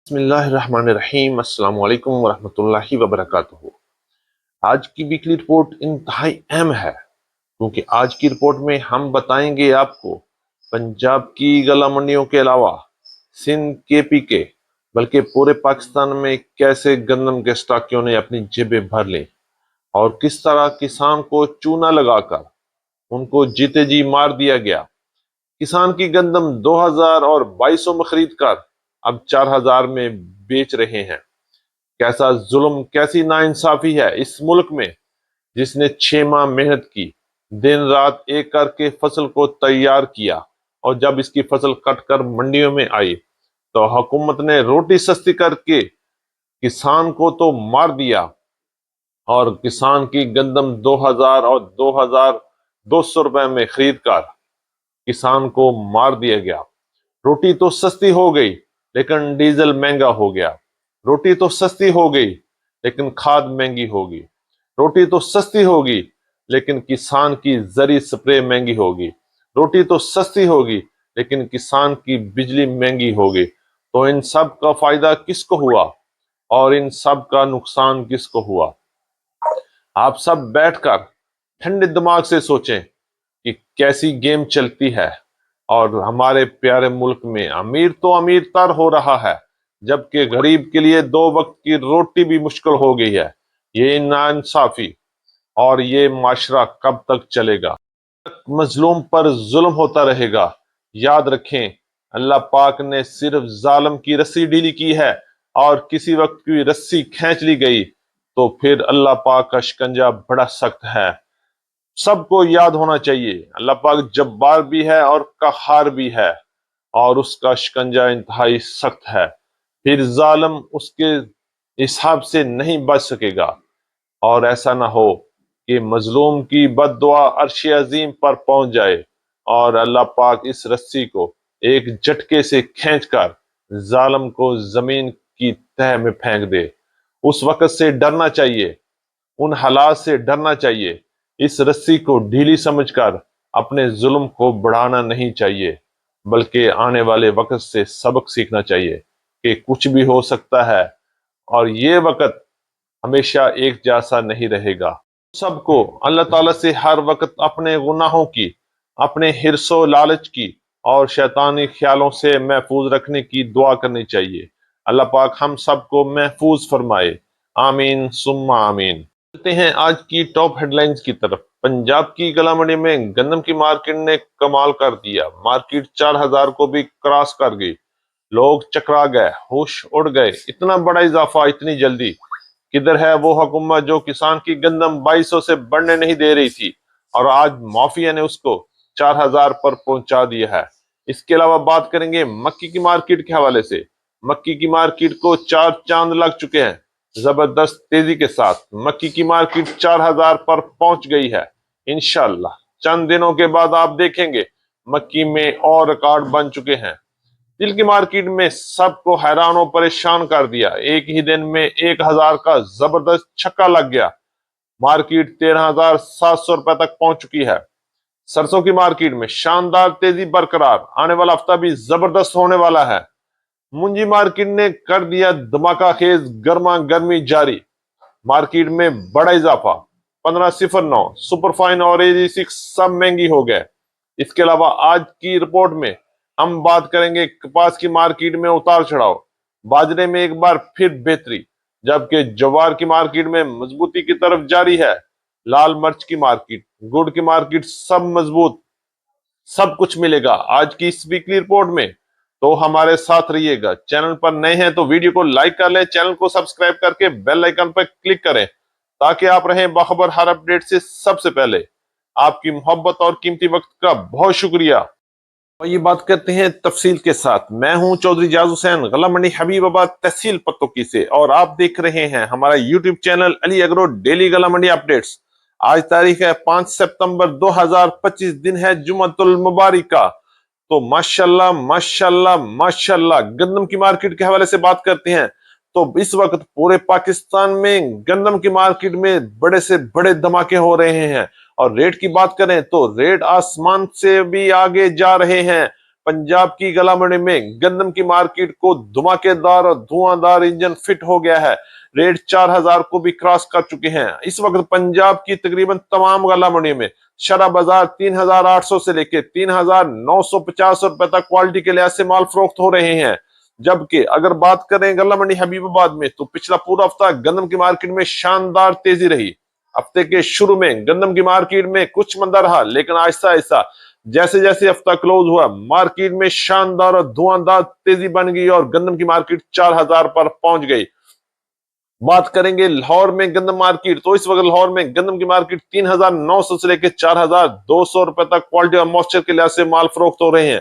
बिस्मिल्लाहिर्रहमानिर्रहीम अस्सलाम वालेकुम वरहमतुल्लाहि वबरकातुहू। आज की वीकली रिपोर्ट इंतहाई अहम है क्योंकि आज की रिपोर्ट में हम बताएंगे आपको पंजाब की गला मंडियों के अलावा सिंध के बल्कि पूरे पाकिस्तान में कैसे गंदम के स्टॉकियों ने अपनी जेबें भर ली और किस तरह किसान को चूना लगाकर उनको जीते जी मार दिया गया। किसान की गंदम 2000 और 2200 में खरीद कर अब 4000 में बेच रहे हैं। कैसा जुल्म, कैसी नाइंसाफी है इस मुल्क में जिसने 6 माह मेहनत की, दिन रात एक करके फसल को तैयार किया और जब इसकी फसल कट कर मंडियों में आई तो हुकूमत ने रोटी सस्ती करके किसान को तो मार दिया और किसान की गंदम 2000 और 2200 रुपए में खरीद कर किसान को मार दिया गया। रोटी तो सस्ती हो गई लेकिन डीजल महंगा हो गया। रोटी तो सस्ती हो गई लेकिन खाद महंगी होगी। रोटी तो सस्ती होगी लेकिन किसान की जरी स्प्रे महंगी होगी। रोटी तो सस्ती होगी लेकिन किसान की बिजली महंगी होगी। तो इन सब का फायदा किसको हुआ और इन सब का नुकसान किसको हुआ? आप सब बैठकर ठंडे दिमाग से सोचें कि कैसी गेम चलती है और हमारे प्यारे मुल्क में अमीर तो अमीर तर हो रहा है जबकि गरीब के लिए 2 वक्त की रोटी भी मुश्किल हो गई है। ये नाइंसाफी और ये माशरा कब तक चलेगा? मजलूम पर जुल्म होता रहेगा। याद रखें, अल्लाह पाक ने सिर्फ जालिम की रस्सी ढीली की है और किसी वक्त की रस्सी खींच ली गई तो फिर अल्लाह पाक का शिकंजा बड़ा सख्त है। सबको याद होना चाहिए, अल्लाह पाक जब्बार भी है और कहार भी है और उसका शिकंजा इंतहाई सख्त है। फिर जालिम उसके हिसाब से नहीं बच सकेगा और ऐसा ना हो कि मजलूम की बद्दुआ अर्श अजीम पर पहुंच जाए और अल्लाह पाक इस रस्सी को एक झटके से खींचकर जालिम को जमीन की तह में फेंक दे। उस वक्त से डरना चाहिए, उन हालात से डरना चाहिए। इस रस्सी को ढीली समझकर अपने जुल्म को बढ़ाना नहीं चाहिए बल्कि आने वाले वक्त से सबक सीखना चाहिए कि कुछ भी हो सकता है और ये वक्त हमेशा एक जैसा नहीं रहेगा। सबको अल्लाह ताला से हर वक्त अपने गुनाहों की, अपने हिर्सो लालच की और शैतानी ख्यालों से महफूज रखने की दुआ करनी चाहिए। अल्लाह पाक हम सबको महफूज फरमाए। आमीन सुम्मा आमीन। चलते हैं आज की टॉप हेडलाइंस की तरफ। पंजाब की गला मंडी में गंदम की मार्केट ने कमाल कर दिया। मार्केट 4000 को भी क्रॉस कर गई। लोग चकरा गए, होश उड़ गए। इतना बड़ा इजाफा इतनी जल्दी! किधर है वो हुकूमत जो किसान की गंदम 2200 से बढ़ने नहीं दे रही थी और आज माफिया ने उसको 4000 पर पहुंचा दिया है। इसके अलावा बात करेंगे मक्की की मार्केट के हवाले से। मक्की की मार्केट को 4 चांद लग चुके हैं। जबरदस्त तेजी के साथ मक्की की मार्केट 4000 पर पहुंच गई है। इंशाल्लाह चंद दिनों के बाद आप देखेंगे मक्की में और रिकॉर्ड बन चुके हैं। तिल की मार्केट में सबको हैरान और परेशान कर दिया। एक ही दिन में 1000 का जबरदस्त छक्का लग गया। मार्केट 13,700 रुपए तक पहुंच चुकी है। सरसों की मार्केट में शानदार तेजी बरकरार। आने वाला हफ्ता भी जबरदस्त होने वाला है। मुंजी मार्केट ने कर दिया धमाका खेज गर्मा गर्मी जारी। मार्केट में बड़ा इजाफा। 1509 सुपरफाइन और AG6 सब महंगी हो गए। इसके अलावा आज की रिपोर्ट में हम बात करेंगे कपास की मार्केट में उतार चढ़ाव। बाजरे में एक बार फिर बेहतरी जबकि ज्वार की मार्केट में मजबूती की तरफ जारी है। लाल मिर्च की मार्केट, गुड़ की मार्केट सब मजबूत। सब कुछ मिलेगा आज की इस वीकली रिपोर्ट में, तो हमारे साथ रहिएगा। चैनल पर नए हैं तो वीडियो को लाइक कर लें, चैनल को सब्सक्राइब करके बेल आइकन पर क्लिक करें ताकि आप रहें बाखबर हर अपडेट से सबसे पहले। आपकी मोहब्बत और कीमती वक्त का बहुत शुक्रिया। और ये बात करते हैं तफसील के साथ। मैं हूं चौधरी जाज हुसैन, गला मंडी हबीबाबाद तहसील पत्तोकी से और आप देख रहे हैं हमारा YouTube channel Ali agro daily गला मंडी अपडेट्स। आज तारीख है 5 सितंबर 2025, दिन है जुम्मतुल मुबारक का। तो माशाल्लाह माशाल्लाह माशाल्लाह गंदम की मार्केट के हवाले से बात करते हैं तो इस वक्त पूरे पाकिस्तान में गंदम की मार्केट में बड़े से बड़े धमाके हो रहे हैं और रेट की बात करें तो रेट आसमान से भी आगे जा रहे हैं। पंजाब की गला मंडी में गंदम की मार्केट को धमाकेदार और धुआंधार इंजन फिट हो गया है। रेट 4000 को भी क्रॉस कर चुके हैं। इस वक्त पंजाब की तकरीबन तमाम गला मंडियों में शरा बाजार 3800 से लेकर 3950 रुपए तक क्वालिटी के लिहाज से माल फरोख्त हो रहे हैं। जबकि अगर बात करें गला मंडी हबीबाबाद में, तो पिछला पूरा हफ्ता गंदम की मार्केट में शानदार तेजी रही। हफ्ते के शुरू में गंदम की मार्केट में कुछ मंदा रहा, लेकिन आहिस्ता आहिस्ता जैसे जैसे हफ्ता क्लोज हुआ, मार्केट में शानदार और धुआंधार तेजी बन गई और गंदम की मार्केट 4000 पर पहुंच गई। बात करेंगे लाहौर में गंदम मार्केट, तो इस वक्त लाहौर में गंदम की मार्केट 3900 से लेकर 4200 रुपए तक क्वालिटी और मॉइस्चर के लिहाज से माल फरोख्त हो रहे हैं।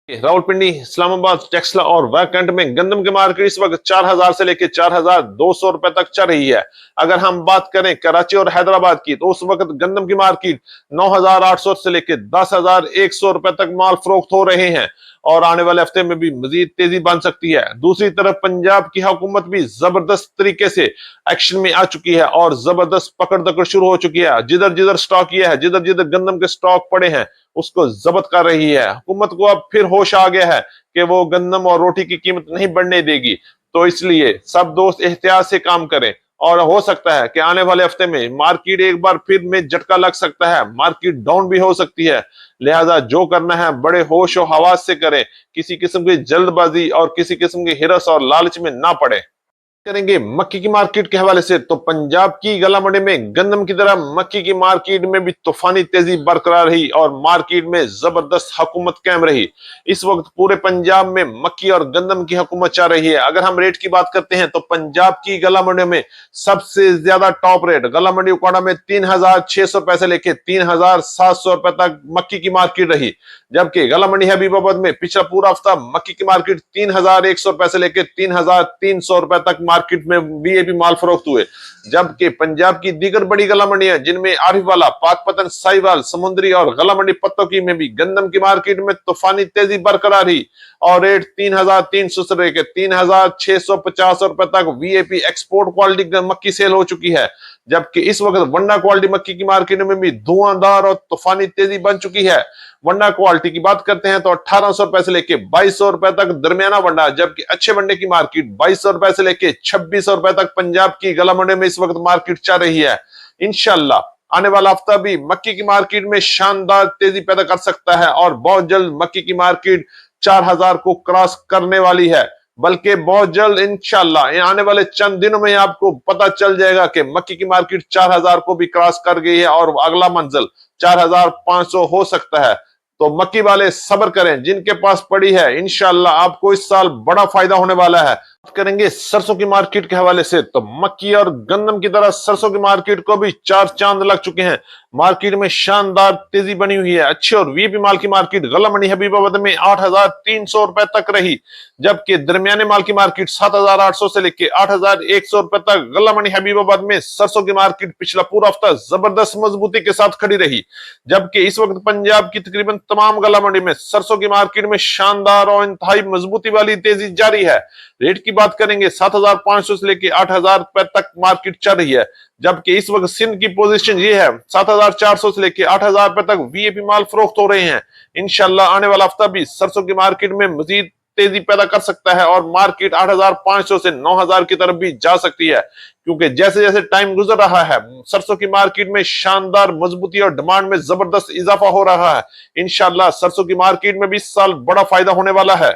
रावलपिंडी, इस्लामाबाद, टेक्सला और वैकेंट में गंदम की मार्केट इस वक्त 4000 से लेकर 4200 रुपए तक चल रही है। अगर हम बात करें कराची और हैदराबाद की, तो उस वक्त गंदम की मार्केट 9800 से लेकर 10100 रुपए तक माल फरोख्त हो रहे हैं और आने वाले हफ्ते में भी मजीद तेजी बन सकती है। दूसरी तरफ पंजाब की हुकूमत भी जबरदस्त तरीके से एक्शन में आ चुकी है और जबरदस्त पकड़ दकड़ शुरू हो चुकी है। जिधर जिधर स्टॉक ये है, जिधर जिधर गंदम के स्टॉक पड़े हैं, उसको जब्त कर रही है। हुकूमत को अब फिर होश आ गया है कि वो गंदम और रोटी की कीमत नहीं बढ़ने देगी। तो इसलिए सब दोस्त एहतियात से काम करें और हो सकता है कि आने वाले हफ्ते में मार्केट एक बार फिर में झटका लग सकता है, मार्केट डाउन भी हो सकती है। लिहाजा जो करना है बड़े होश और हवास से करें, किसी किस्म की जल्दबाजी और किसी किस्म की हिरस और लालच में ना पड़े। करेंगे मक्की की मार्केट के हवाले से, तो पंजाब की गला मंडी में गंदम की तरह मक्की की मार्केट में भी तूफानी तेजी बरकरार रही और मार्केट में जबरदस्त हुकूमत कायम रही। इस वक्त पूरे पंजाब में मक्की और गंदम की हुकूमत चल रही है। अगर हम रेट की बात करते हैं, तो पंजाब की गला मंडी में सबसे ज्यादा टॉप रेट गला मंडी उकाड़ा में 3600 रुपए से लेके 3700 रुपए तक मक्की की मार्केट रही। जबकि गला मंडी हबीबाबाद में पिछला पूरा हफ्ता मक्की की मार्केट 3100 रुपए से लेकर 3300 रुपए तक मार्केट में वीआईपी माल फरोख्त हुए। जबकि पंजाब की दीगर बड़ी गला मंडियां, जिनमें आरिफवाला, पाकपतन, साहिवाल, समुद्री और गला मंडी पत्तों की में भी गंदम की मार्केट में तूफानी तेजी बरकरार रही और रेट 3300 से लेकर 3650 रुपए तक वीआईपी एक्सपोर्ट क्वालिटी मक्की सेल हो चुकी है। जबकि इस वक्त वंडा क्वालिटी मक्की की मार्केट में भी धुआंधार और तूफानी तेजी बन चुकी है। वंडा क्वालिटी की बात करते हैं तो 1800 रुपए से लेके 2200 रुपए तक दरमियाना वंडा, जबकि अच्छे वंडे की मार्केट 2200 रुपए से लेके 2600 रुपए तक पंजाब की गला मंडी में इस वक्त मार्केट चल रही है। इंशाल्लाह आने वाला हफ्ता भी मक्की की मार्केट में शानदार तेजी पैदा कर सकता है और बहुत जल्द मक्की की मार्केट 4000 को क्रॉस करने वाली है। बल्कि बहुत जल्द इंशाल्लाह आने वाले चंद दिनों में आपको पता चल जाएगा कि मक्की की मार्केट 4000 को भी क्रॉस कर गई है और अगला मंजिल 4500 हो सकता है। तो मक्की वाले सब्र करें, जिनके पास पड़ी है इंशाल्लाह आपको इस साल बड़ा फायदा होने वाला है। बात करेंगे सरसों की मार्केट के हवाले से, तो मक्की और गंदम की तरह सरसों की मार्केट को भी 4 चांद लग चुके हैं। मार्केट में शानदार तेजी बनी हुई है। अच्छी और वीपी माल की मार्केट गला मंडी हबीबाबाद में 8300 रुपए तक रही, जबकि दरमियाने माल की मार्केट 7800 से लेकर 8100 रुपए तक गला मंडी हबीबाबाद में सरसों की मार्केट पिछला पूरा हफ्ता जबरदस्त मजबूती के साथ खड़ी रही। जबकि इस वक्त पंजाब की तकरीबन तमाम गला मंडी में सरसों की मार्केट में शानदार और इंतहाई मजबूती वाली तेजी जारी है। रेट की बात करेंगे 7500 से लेकर 8000 रुपए तक मार्केट चल रही है। जबकि इस वक्त सिंध की पोजीशन ये है, 7400 से लेकर 8000 रुपए तक वीआईपी माल फरोख्त हो रहे हैं। इंशाल्लाह आने वाला हफ्ता भी सरसों की मार्केट में मजीद तेजी पैदा कर सकता है और मार्केट 8500 से 9000 की तरफ भी जा सकती है, क्योंकि जैसे जैसे टाइम गुजर रहा है सरसों की मार्केट में शानदार मजबूती और डिमांड में जबरदस्त इजाफा हो रहा है। इंशाल्लाह सरसों की मार्केट में भी इस साल बड़ा फायदा होने वाला है।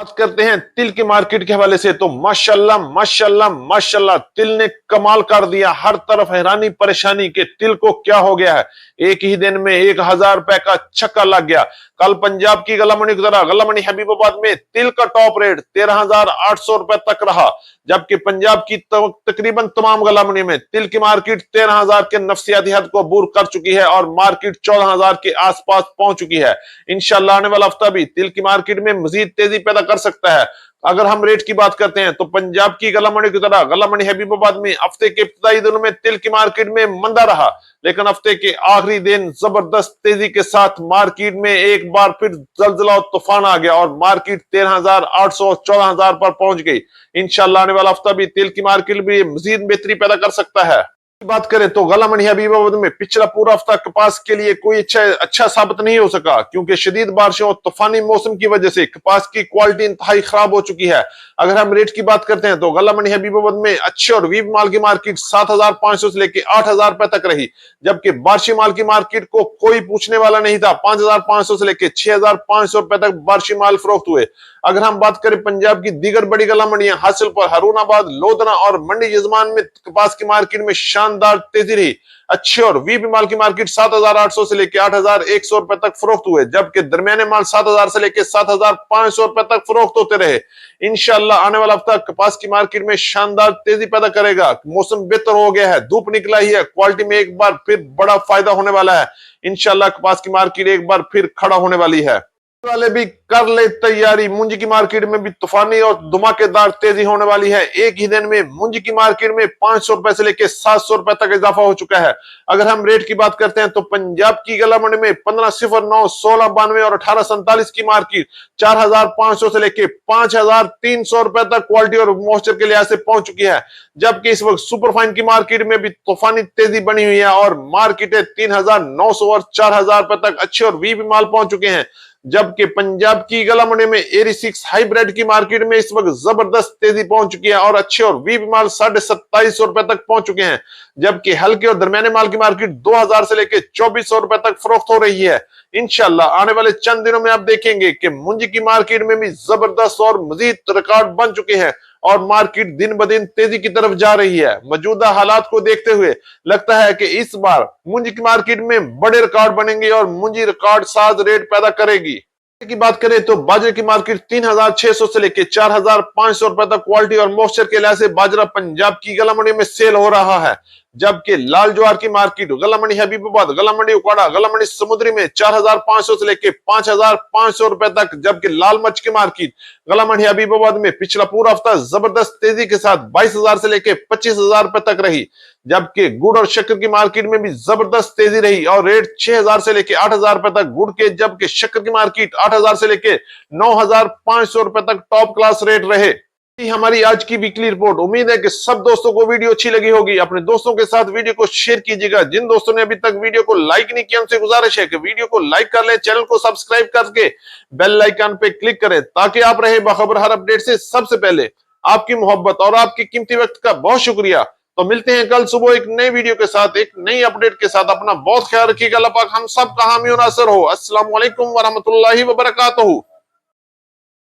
बात करते हैं तिल की मार्केट के हवाले से, तो माशाल्लाह माशाल्लाह माशाल्लाह तिल ने कमाल कर दिया। हर तरफ हैरानी परेशानी के तिल को क्या हो गया है। एक ही दिन में 1000 रुपए का छक्का लग गया। कल पंजाब की गला मंडी की तरह गला मंडी हबीबाबाद में तिल का टॉप रेट 13800 रुपए तक रहा, जबकि पंजाब की तकरीबन तमाम गला मंडी में तिल की मार्केट 13000 के नफसियाती हद को अबूर कर चुकी है और मार्केट 14000 के आसपास पहुंच चुकी है। इंशाल्लाह आने वाला हफ्ता भी तिल की मार्केट में मजीद तेजी पैदा कर सकता है। अगर हम रेट की बात करते हैं, तो पंजाब की गला मंडी की तरह गला मंडी हबीबाबाद में हफ्ते के इब्तिदाई दिनों में तिल की मार्केट में मंदा रहा, लेकिन हफ्ते के आखिरी दिन जबरदस्त तेजी के साथ मार्केट में एक बार फिर जलजला और तूफान आ गया और मार्केट 13800 14000 पर पहुंच गई। इंशाल्लाह आने वाला हफ्ता भी तिल की मार्केट भी मजीद बेहतरी पैदा कर सकता है। बात करें तो गला मंडी हबीबाबाद में पिछला पूरा हफ्ता कपास के लिए कोई अच्छा साबित नहीं हो सका, क्योंकि शदीद बारिशों और तूफानी मौसम की वजह से कपास की क्वालिटी इंतहाई खराब हो चुकी है। अगर हम रेट की बात करते हैं तो गला मंडी हबीबाबाद में अच्छे और वीप माल की मार्केट 7,500 से लेकर 8,000 रुपए तक रही, जबकि बारिशी माल की मार्केट को कोई पूछने वाला नहीं था। 5,500 से लेकर 6,500 रुपए तक बारिशी माल फरोख्त हुए। अगर हम बात करें पंजाब की दीगर बड़ी गला मंडियां हासिलपुर, हरूनाबाद, लोधना और मंडी यजमान में कपास की मार्केट में शानदार तेजी रही। अच्छे और वीपी माल की मार्केट 7,800 से लेकर 8,100 रुपए तक फरोख्त हुए, जबकि दरमियाने माल 7,000 से लेकर 7,500 रुपए तक फरोख्त होते रहे। इंशाल्लाह आने वाला हफ्ता कपास की मार्केट में शानदार तेजी पैदा करेगा। मौसम बेहतर हो गया है, धूप निकला ही है, क्वालिटी में एक बार फिर बड़ा फायदा होने वाला है। इंशाल्लाह कपास की मार्केट एक बार फिर खड़ा होने वाली है। वाले भी कर ले तैयारी, मुंजी की मार्केट में भी तूफानी और धमाकेदार तेजी होने वाली है। एक ही दिन में मुंजी की मार्केट में 500 रुपए से लेकर 700 रुपए तक इजाफा हो चुका है। अगर हम रेट की बात करते हैं तो पंजाब की गला मंडी में 1509, 1692 और 1847 की मार्केट 4,500 से लेकर 5,300 रुपए तक क्वालिटी और मॉइस्चर के लिहाज से पहुंच चुकी है, जबकि इस वक्त सुपरफाइन की मार्केट में भी तूफानी तेजी बनी हुई है और मार्केटें 3,900 और 4,000 रुपए तक अच्छे और वीपी माल पहुंच चुके हैं। जबकि पंजाब की गला मंडी में एरी 6 हाइब्रिड की मार्केट में इस वक्त जबरदस्त तेजी पहुंच चुकी है और अच्छे और वीपी माल 2,2700 रुपए तक पहुंच चुके हैं, जबकि हल्के और दरमियाने माल की मार्केट 2,000 से लेकर 2,400 रुपए तक फरोख्त हो रही है। इंशाल्लाह आने वाले चंद दिनों में आप देखेंगे कि मुंजी की मार्केट में भी जबरदस्त और मजीद रिकॉर्ड बन चुके हैं और मार्केट दिन ब दिन तेजी की तरफ जा रही है। मौजूदा हालात को देखते हुए लगता है कि इस बार मुंजी की मार्केट में बड़े रिकॉर्ड बनेंगे और मुंजी रिकॉर्ड साज रेट पैदा करेगी। की बात करें तो बाजरे की मार्केट 3,600 से लेकर 4,500 रुपए तक क्वालिटी और मॉइस्चर के लिहाज से बाजरा पंजाब की गला मंडी में सेल हो रहा है, जबकि लाल ज्वार की मार्केट गला मंडी हबीबाबाद, गला मंडी उकाड़ा, गला मंडी समुद्री में 4,500 से लेकर 5,500 रुपए तक, जबकि लाल मिर्च की मार्केट गला मंडी हबीबाबाद में पिछला पूरा हफ्ता जबरदस्त तेजी के साथ 22,000 से लेकर 25,000 रुपए तक रही, जबकि गुड़ और शक्कर की मार्केट में भी जबरदस्त तेजी रही और रेट 6,000 से लेकर 8,000 रुपए तक गुड़ के, जबकि शक्कर की मार्केट 8,000 से लेकर 9,500 रुपए तक टॉप क्लास रेट रहे। हमारी आज की वीकली रिपोर्ट। उम्मीद है कि सब दोस्तों को वीडियो अच्छी लगी होगी। अपने दोस्तों के साथ वीडियो को शेयर कीजिएगा। जिन दोस्तों ने अभी तक वीडियो को लाइक नहीं किया उनसे गुजारिश है कि वीडियो को लाइक कर लें, चैनल को सब्सक्राइब करके बेल आइकन पे क्लिक करें ताकि आप रहे बाखबर हर अपडेट से सबसे पहले। आपकी मोहब्बत और आपकी कीमती वक्त का बहुत शुक्रिया। तो मिलते हैं कल सुबह एक नई वीडियो के साथ, एक नई अपडेट के साथ। अपना बहुत ख्याल रखिएगा। अल्लाह पाक हम सब का हामी और नासर हो। अस्सलाम वालेकुम व रहमतुल्लाहि व बरकातहू।